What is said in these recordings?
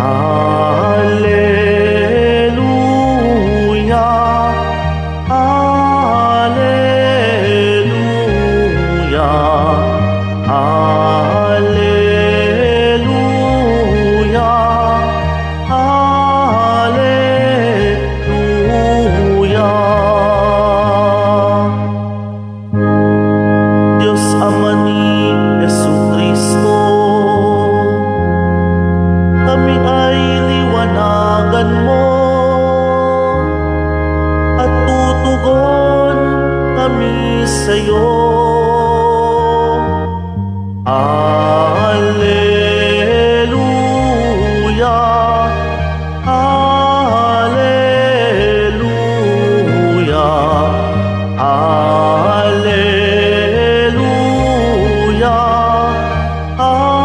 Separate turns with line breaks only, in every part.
Alleluia, Alleluia, Alleluia, Alleluia. Diyos Ama ni Jesucristo, kami ay liwanagan mo at tutugon kami sa iyo. Alleluia, Alleluia, Alleluia, Alleluia.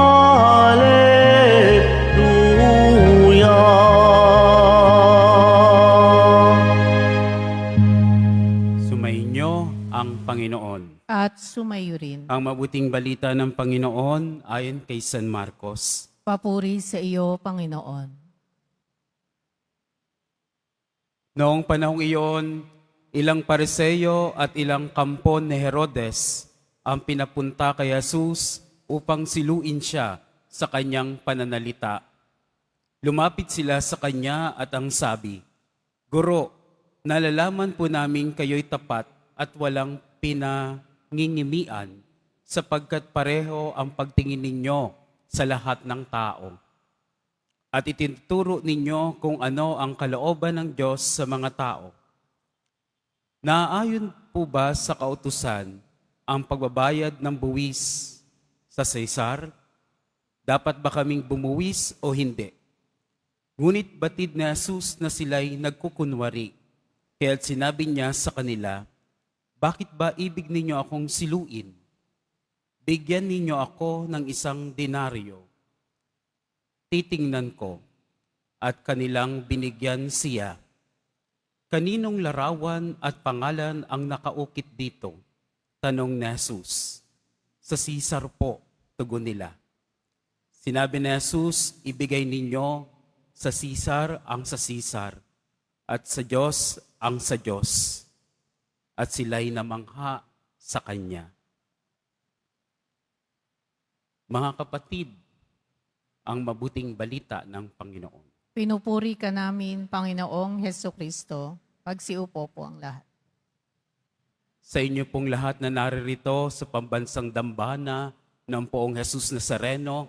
Sumainyo ang Panginoon.
At sumayo rin.
Ang mabuting balita ng Panginoon ayon kay San Marcos.
Papuri sa iyo, Panginoon.
Noong panahong iyon, ilang Pariseo at ilang kampon ni Herodes ang pinapunta kay Jesus upang siluin siya sa kanyang pananalita. Lumapit sila sa kanya at ang sabi, "Guro, nalalaman po namin kayo'y tapat at walang pinangingimian sapagkat pareho ang pagtingin ninyo sa lahat ng tao. At itinuturo ninyo kung ano ang kalooban ng Diyos sa mga tao. Naaayon po ba sa kautusan ang pagbabayad ng buwis sa Caesar? Dapat ba kaming bumuwis o hindi?" Ngunit batid ni Jesus na sila'y nagkukunwari. Kaya't sinabi niya sa kanila, "Bakit ba ibig ninyo akong siluin? Bigyan ninyo ako ng 1 denaryo. Titingnan ko." At kanilang binigyan siya. "Kaninong larawan at pangalan ang nakaukit dito?" tanong ni Jesus. "Sa Caesar po," tugon nila. Sinabi ni Jesus, "Ibigay ninyo sa Caesar ang sa Caesar, at sa Diyos ang sa Diyos." At sila'y namangha sa Kanya. Mga kapatid, ang mabuting balita ng Panginoon.
Pinupuri ka namin, Panginoong Hesukristo. Pagsiupo po ang lahat.
Sa inyo pong lahat na naririto sa pambansang dambana ng Poong Jesus Nazareno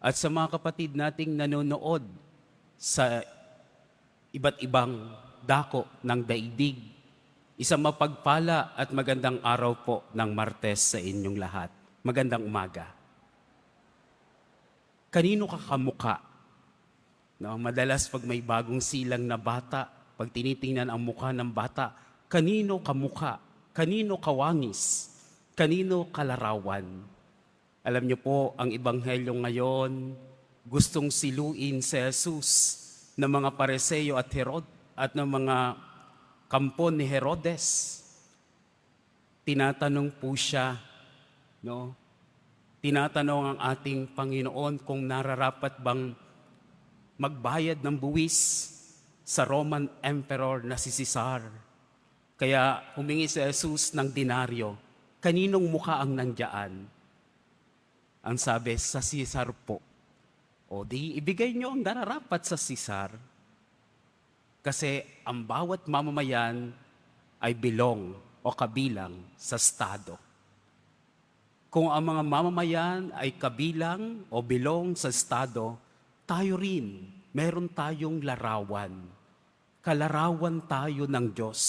at sa mga kapatid nating nanonood sa iba't ibang dako ng daigdig, isang mapagpala at magandang araw po ng Martes sa inyong lahat. Magandang umaga. Kanino ka kamukha? No, madalas pag may bagong silang na bata, pag tinitingnan ang mukha ng bata, kanino kamukha? Kanino kawangis? Kanino kalarawan? Alam niyo po, ang Ebanghelyo ngayon, gustong siluin si Jesus ng mga Pariseo at ng mga kampon ni Herodes. Tinatanong po siya, no? Tinatanong ang ating Panginoon kung nararapat bang magbayad ng buwis sa Roman Emperor na si Caesar. Kaya humingi si Jesus ng denaryo. Kaninong mukha ang nandiyan? Ang sabi, sa Caesar po. O di ibigay niyo ang nararapat sa Caesar. Kasi ang bawat mamamayan ay belong o kabilang sa Estado. Kung ang mga mamamayan ay kabilang o belong sa Estado, tayo rin, meron tayong larawan. Kalarawan tayo ng Diyos.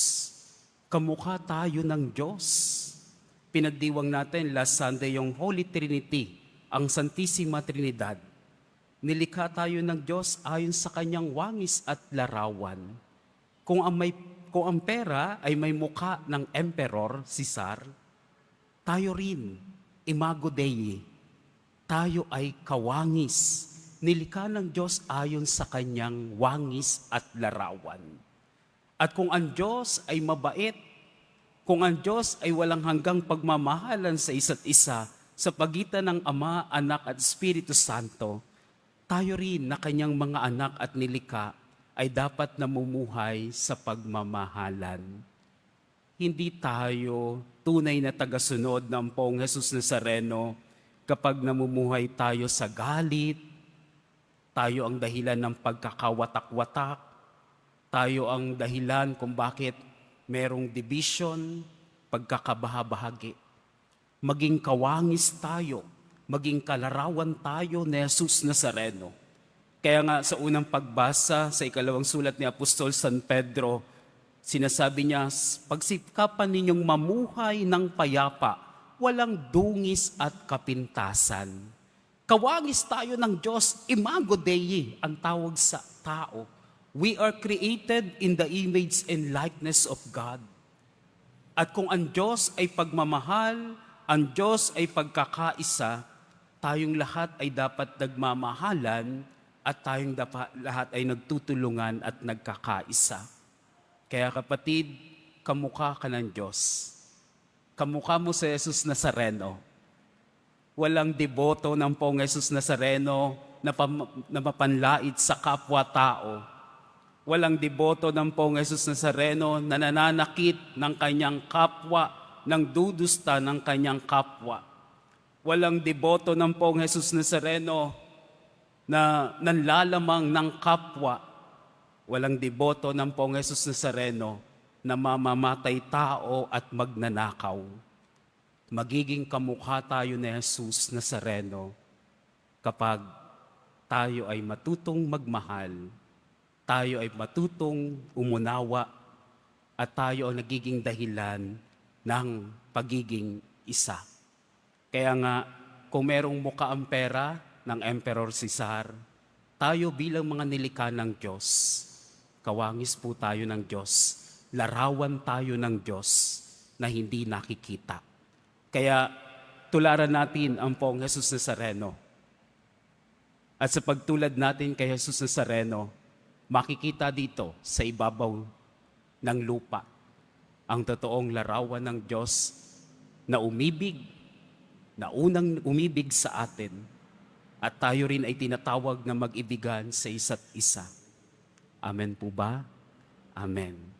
Kamukha tayo ng Diyos. Pinagdiwang natin last Sunday yung Holy Trinity, ang Santissima Trinidad. Nilikha tayo ng Diyos ayon sa kanyang wangis at larawan. Kung ang pera ay may mukha ng Emperor, Caesar, tayo rin, Imago Dei, tayo ay kawangis. Nilikha ng Diyos ayon sa kanyang wangis at larawan. At kung ang Diyos ay mabait, kung ang Diyos ay walang hanggang pagmamahalan sa isa't isa sa pagitan ng Ama, Anak at Espiritu Santo, tayo rin na kanyang mga anak at nilikha ay dapat namumuhay sa pagmamahalan. Hindi tayo tunay na tagasunod ng Poong Jesus Nazareno kapag namumuhay tayo sa galit, tayo ang dahilan ng pagkakawatak-watak, tayo ang dahilan kung bakit merong division, pagkakabahabahagi. Maging kawangis tayo, maging kalarawan tayo ni Jesus Nazareno. Kaya nga sa unang pagbasa sa ikalawang sulat ni Apostol San Pedro, sinasabi niya, pagsikapan ninyong mamuhay ng payapa, walang dungis at kapintasan. Kawangis tayo ng Diyos, imago Dei ang tawag sa tao. We are created in the image and likeness of God. At kung ang Diyos ay pagmamahal, ang Diyos ay pagkakaisa, tayong lahat ay dapat nagmamahalan at tayong lahat ay nagtutulungan at nagkakaisa. Kaya kapatid, kamukha ka ng Diyos. Kamukha mo si Jesus Nazareno. Walang deboto ng Poong Jesus Nazareno na mapanlait sa kapwa-tao. Walang deboto ng Poong Jesus Nazareno na nananakit ng kanyang kapwa, ng dudusta ng kanyang kapwa. Walang deboto ng Poong Jesus Nazareno na nanlalamang ng kapwa. Walang deboto ng Poong Jesus Nazareno na mamamatay tao at magnanakaw. Magiging kamukha tayo ni Jesus Nazareno kapag tayo ay matutong magmahal, tayo ay matutong umunawa, at tayo ang nagiging dahilan ng pagiging isa. Kaya nga, kung merong mukha ang pera ng Emperor Cesar, tayo bilang mga nilikha ng Diyos, kawangis po tayo ng Diyos, larawan tayo ng Diyos na hindi nakikita. Kaya tularan natin ang Poong Jesus Nazareno. At sa pagtulad natin kay Jesus Nazareno, makikita dito sa ibabaw ng lupa ang totoong larawan ng Diyos na umibig, na unang umibig sa atin, at tayo rin ay tinatawag na mag-ibigan sa isa't isa. Amen po ba? Amen.